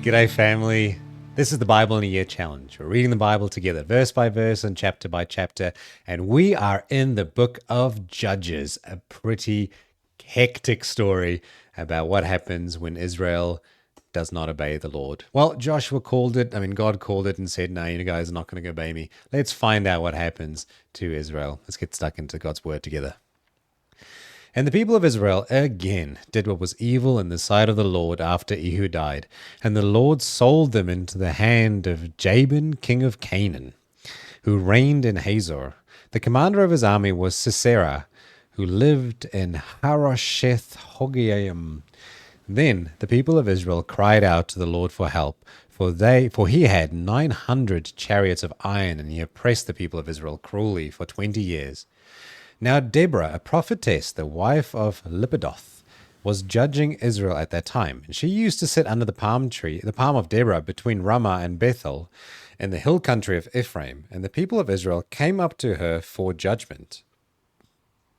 G'day, family. This is the Bible in a Year Challenge. We're reading the Bible together, verse by verse and chapter by chapter, and we are in the book of Judges, a pretty hectic story about what happens when Israel does not obey the Lord. Well, Joshua called it, God called it and said, no, you guys are not going to obey me. Let's find out what happens to Israel. Let's get stuck into God's word together. And the people of Israel again did what was evil in the sight of the Lord after Ehud died. And the Lord sold them into the hand of Jabin, king of Canaan, who reigned in Hazor. The commander of his army was Sisera, who lived in Harosheth Hogayim. Then the people of Israel cried out to the Lord for help, for he had 900 chariots of iron, and he oppressed the people of Israel cruelly for 20 years. Now Deborah, a prophetess, the wife of Lipidoth, was judging Israel at that time. And she used to sit under the palm of Deborah, between Ramah and Bethel, in the hill country of Ephraim. And the people of Israel came up to her for judgment.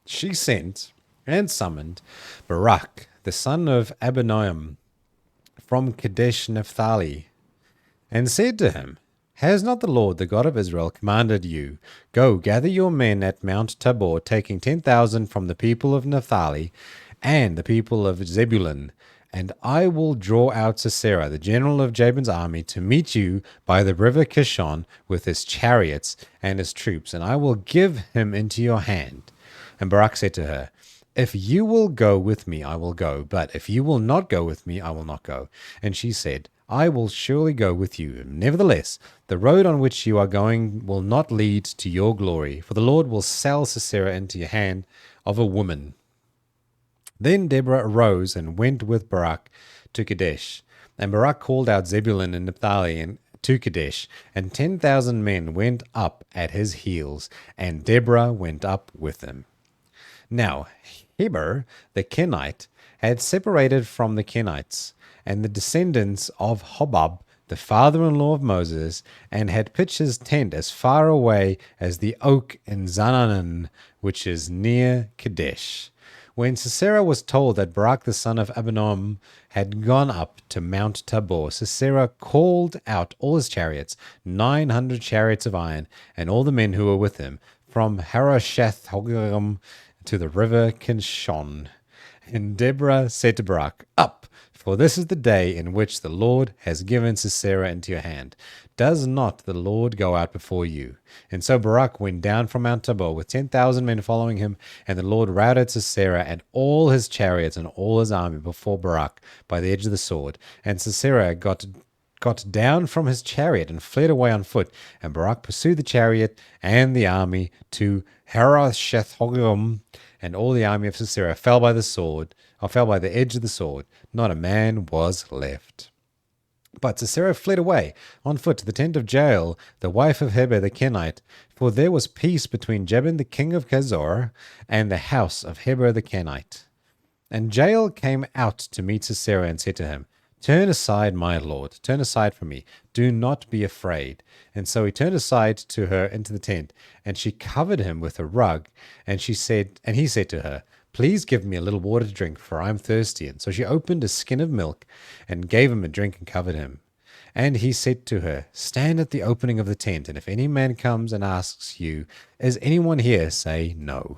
She sent and summoned Barak, the son of Abinoam, from Kadesh Naphtali, and said to him, Has not the Lord, the God of Israel, commanded you, Go, gather your men at Mount Tabor, taking 10,000 from the people of Naphtali and the people of Zebulun, and I will draw out Sisera, the general of Jabin's army, to meet you by the river Kishon with his chariots and his troops, and I will give him into your hand. And Barak said to her, If you will go with me, I will go, but if you will not go with me, I will not go. And she said, I will surely go with you. Nevertheless, the road on which you are going will not lead to your glory, for the Lord will sell Sisera into your hand of a woman. Then Deborah arose and went with Barak to Kadesh. And Barak called out Zebulun and Naphtali and to Kadesh, and 10,000 men went up at his heels, and Deborah went up with them. Now Heber the Kenite had separated from the Kenites, and the descendants of Hobab, the father-in-law of Moses, and had pitched his tent as far away as the oak in Zananan, which is near Kadesh. When Sisera was told that Barak the son of Abinoam had gone up to Mount Tabor, Sisera called out all his chariots, 900 chariots of iron, and all the men who were with him, from Harosheth Hogayim to the river Kishon. And Deborah said to Barak, Up! For this is the day in which the Lord has given Sisera into your hand. Does not the Lord go out before you? And so Barak went down from Mount Tabor with 10,000 men following him, and the Lord routed Sisera and all his chariots and all his army before Barak by the edge of the sword. And Sisera got down from his chariot and fled away on foot. And Barak pursued the chariot and the army to Harosheth Hogayim, and all the army of Sisera fell by the edge of the sword. Not a man was left. But Sisera fled away on foot to the tent of Jael, the wife of Heber the Kenite, for there was peace between Jabin the king of Hazor and the house of Heber the Kenite. And Jael came out to meet Sisera and said to him, Turn aside, my lord, turn aside from me. Do not be afraid. And so he turned aside to her into the tent, and she covered him with a rug. And he said to her, Please give me a little water to drink, for I am thirsty. And so she opened a skin of milk and gave him a drink and covered him. And he said to her, Stand at the opening of the tent, and if any man comes and asks you, Is anyone here? Say no.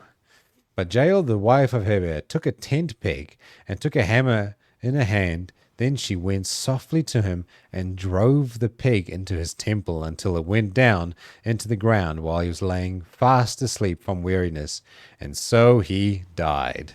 But Jael, the wife of Heber, took a tent peg and took a hammer in her hand. Then she went softly to him and drove the peg into his temple until it went down into the ground while he was laying fast asleep from weariness. And so he died.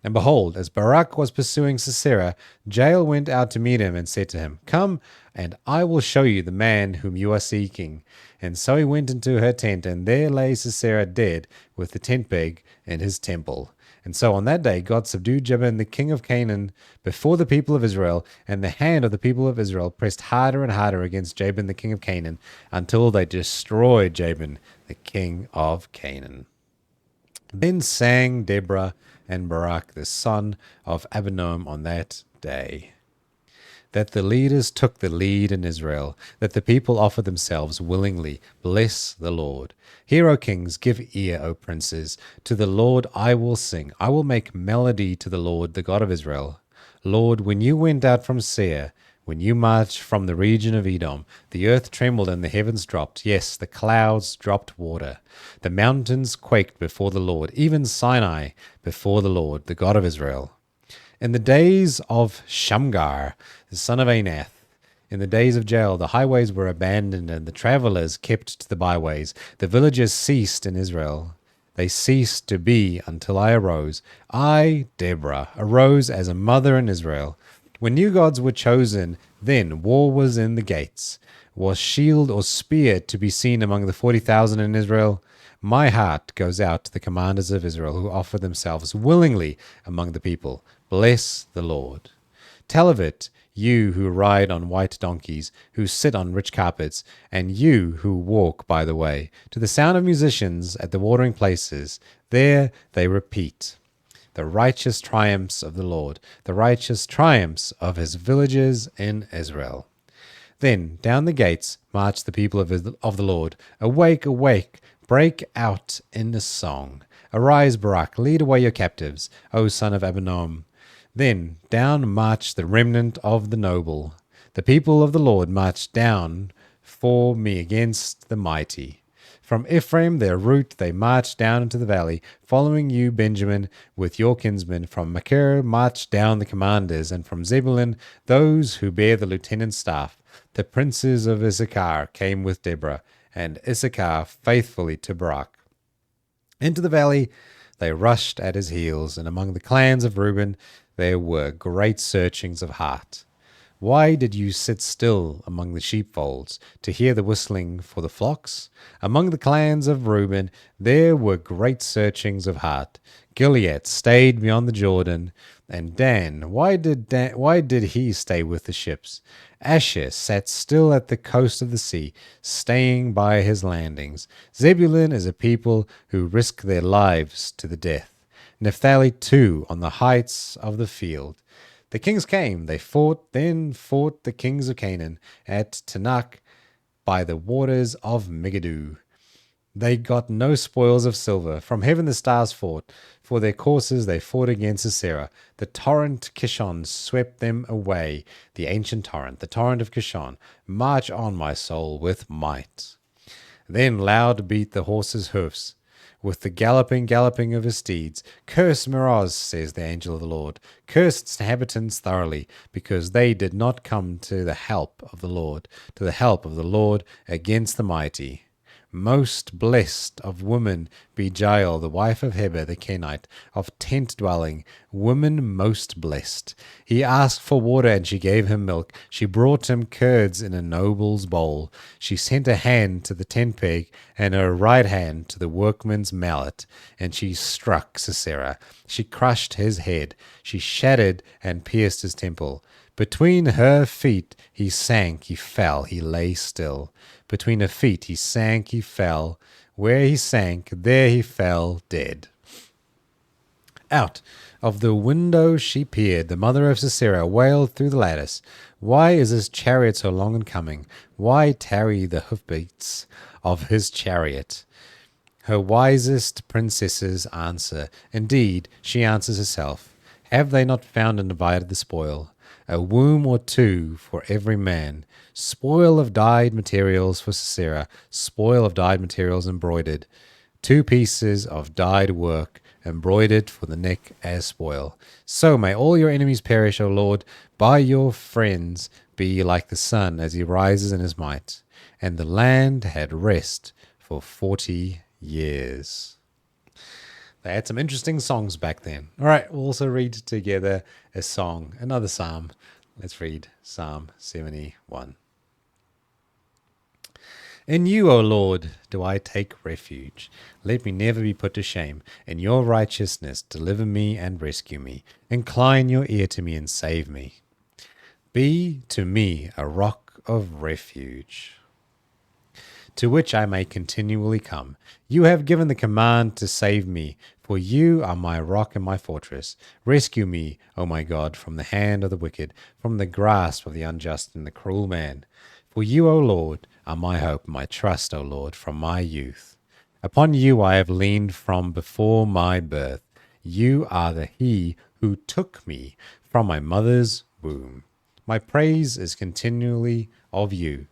And behold, as Barak was pursuing Sisera, Jael went out to meet him and said to him, Come, and I will show you the man whom you are seeking. And so he went into her tent, and there lay Sisera dead with the tent peg in his temple. And so on that day God subdued Jabin the king of Canaan before the people of Israel, and the hand of the people of Israel pressed harder and harder against Jabin the king of Canaan, until they destroyed Jabin the king of Canaan. Then sang Deborah and Barak the son of Abinoam on that day, that the leaders took the lead in Israel, that the people offered themselves willingly. Bless the Lord. Hear, O kings, give ear, O princes. To the Lord I will sing. I will make melody to the Lord, the God of Israel. Lord, when you went out from Seir, When you marched from the region of Edom, the earth trembled and the heavens dropped. Yes, the clouds dropped water. The mountains quaked before the Lord, even Sinai before the Lord, the God of Israel. In the days of Shamgar, the son of Anath, in the days of Jael, the highways were abandoned and the travelers kept to the byways. The villages ceased in Israel. They ceased to be until I arose. I, Deborah, arose as a mother in Israel. When new gods were chosen, then war was in the gates. Was shield or spear to be seen among the 40,000 in Israel? My heart goes out to the commanders of Israel who offer themselves willingly among the people. Bless the Lord. Tell of it, you who ride on white donkeys, who sit on rich carpets, and you who walk by the way. To the sound of musicians at the watering places, there they repeat the righteous triumphs of the Lord, the righteous triumphs of his villages in Israel. Then down the gates marched the people of the Lord. Awake, awake, break out in a song. Arise, Barak, lead away your captives, O son of Abinoam. Then down marched the remnant of the noble. The people of the Lord marched down for me against the mighty. From Ephraim, their route, they marched down into the valley, following you, Benjamin, with your kinsmen. From Machir marched down the commanders, and from Zebulun, those who bear the lieutenant's staff. The princes of Issachar came with Deborah, and Issachar faithfully to Barak. Into the valley they rushed at his heels, and among the clans of Reuben there were great searchings of heart. Why did you sit still among the sheepfolds to hear the whistling for the flocks? Among the clans of Reuben there were great searchings of heart. Gilead stayed beyond the Jordan, and Dan, why did he stay with the ships? Asher sat still at the coast of the sea, staying by his landings. Zebulun is a people who risk their lives to the death. Naphtali too, on the heights of the field. The kings came, they fought, then fought the kings of Canaan at Tanakh by the waters of Megiddo. They got no spoils of silver. From heaven the stars fought. For their courses they fought against Sisera. The torrent Kishon swept them away. The ancient torrent, the torrent of Kishon. March on, my soul, with might. Then loud beat the horses' hoofs, with the galloping of his steeds. Curse Meroz, says the angel of the Lord. Curse its inhabitants thoroughly, because they did not come to the help of the Lord, to the help of the Lord against the mighty. Most blessed of women be Jael, the wife of Heber the Kenite, of tent dwelling, woman most blessed. He asked for water, and she gave him milk. She brought him curds in a noble's bowl. She sent a hand to the tent peg, and her right hand to the workman's mallet, and she struck Sisera. She crushed his head. She shattered and pierced his temple. Between her feet he sank, he fell, he lay still. Between her feet he sank, he fell. Where he sank, there he fell dead. Out of the window she peered. The mother of Sisera wailed through the lattice. Why is his chariot so long in coming? Why tarry the hoofbeats of his chariot? Her wisest princesses answer. Indeed, she answers herself. Have they not found and divided the spoil? A womb or two for every man. Spoil of dyed materials for Sisera. Spoil of dyed materials embroidered. 2 pieces of dyed work embroidered for the neck as spoil. So may all your enemies perish, O Lord. By your friends be like the sun as he rises in his might. And the land had rest for 40 years. They had some interesting songs back then. All right, we'll also read together a song, another psalm. Let's read Psalm 71. In you, O Lord, do I take refuge. Let me never be put to shame. In your righteousness, deliver me and rescue me. Incline your ear to me and save me. Be to me a rock of refuge, to which I may continually come. You have given the command to save me, for you are my rock and my fortress. Rescue me, O my God, from the hand of the wicked, from the grasp of the unjust and the cruel man. For you, O Lord, are my hope, my trust, O Lord, from my youth. Upon you I have leaned from before my birth. You are the He who took me from my mother's womb. My praise is continually of you.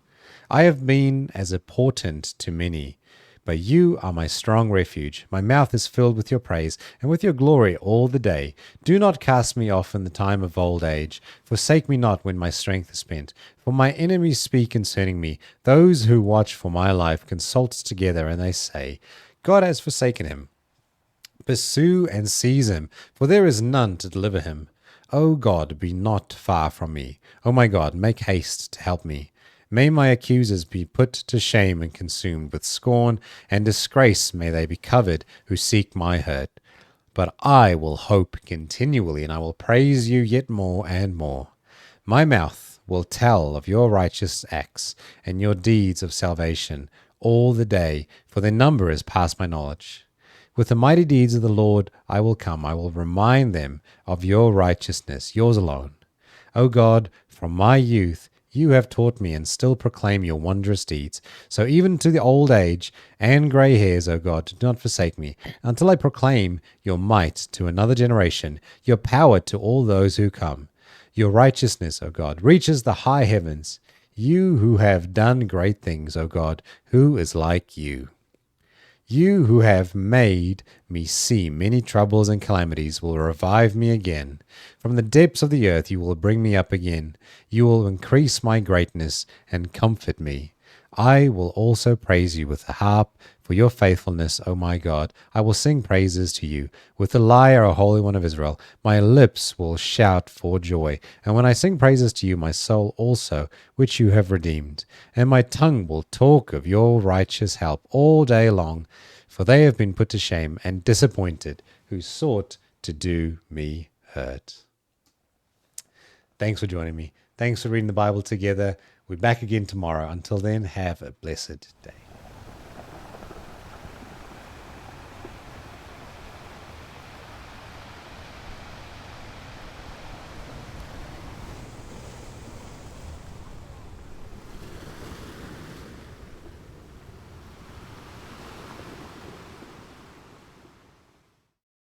I have been as a portent to many, but you are my strong refuge. My mouth is filled with your praise and with your glory all the day. Do not cast me off in the time of old age. Forsake me not when my strength is spent. For my enemies speak concerning me. Those who watch for my life consult together, and they say, God has forsaken him. Pursue and seize him, for there is none to deliver him. O God, be not far from me. O my God, make haste to help me. May my accusers be put to shame and consumed with scorn and disgrace may they be covered who seek my hurt. But I will hope continually, and I will praise you yet more and more. My mouth will tell of your righteous acts and your deeds of salvation all the day, for their number is past my knowledge. With the mighty deeds of the Lord I will come. I will remind them of your righteousness, yours alone. O God, from my youth you have taught me and still proclaim your wondrous deeds. So even to the old age and gray hairs, O God, do not forsake me, until I proclaim your might to another generation, your power to all those who come. Your righteousness, O God, reaches the high heavens. You who have done great things, O God, who is like you? You who have made me see many troubles and calamities will revive me again. From the depths of the earth you will bring me up again. You will increase my greatness and comfort me. I will also praise you with the harp for your faithfulness, O my God. I will sing praises to you with the lyre, O Holy One of Israel. My lips will shout for joy. And when I sing praises to you, my soul also, which you have redeemed. And my tongue will talk of your righteous help all day long. For they have been put to shame and disappointed who sought to do me hurt. Thanks for joining me. Thanks for reading the Bible together. We're back again tomorrow. Until then, have a blessed day.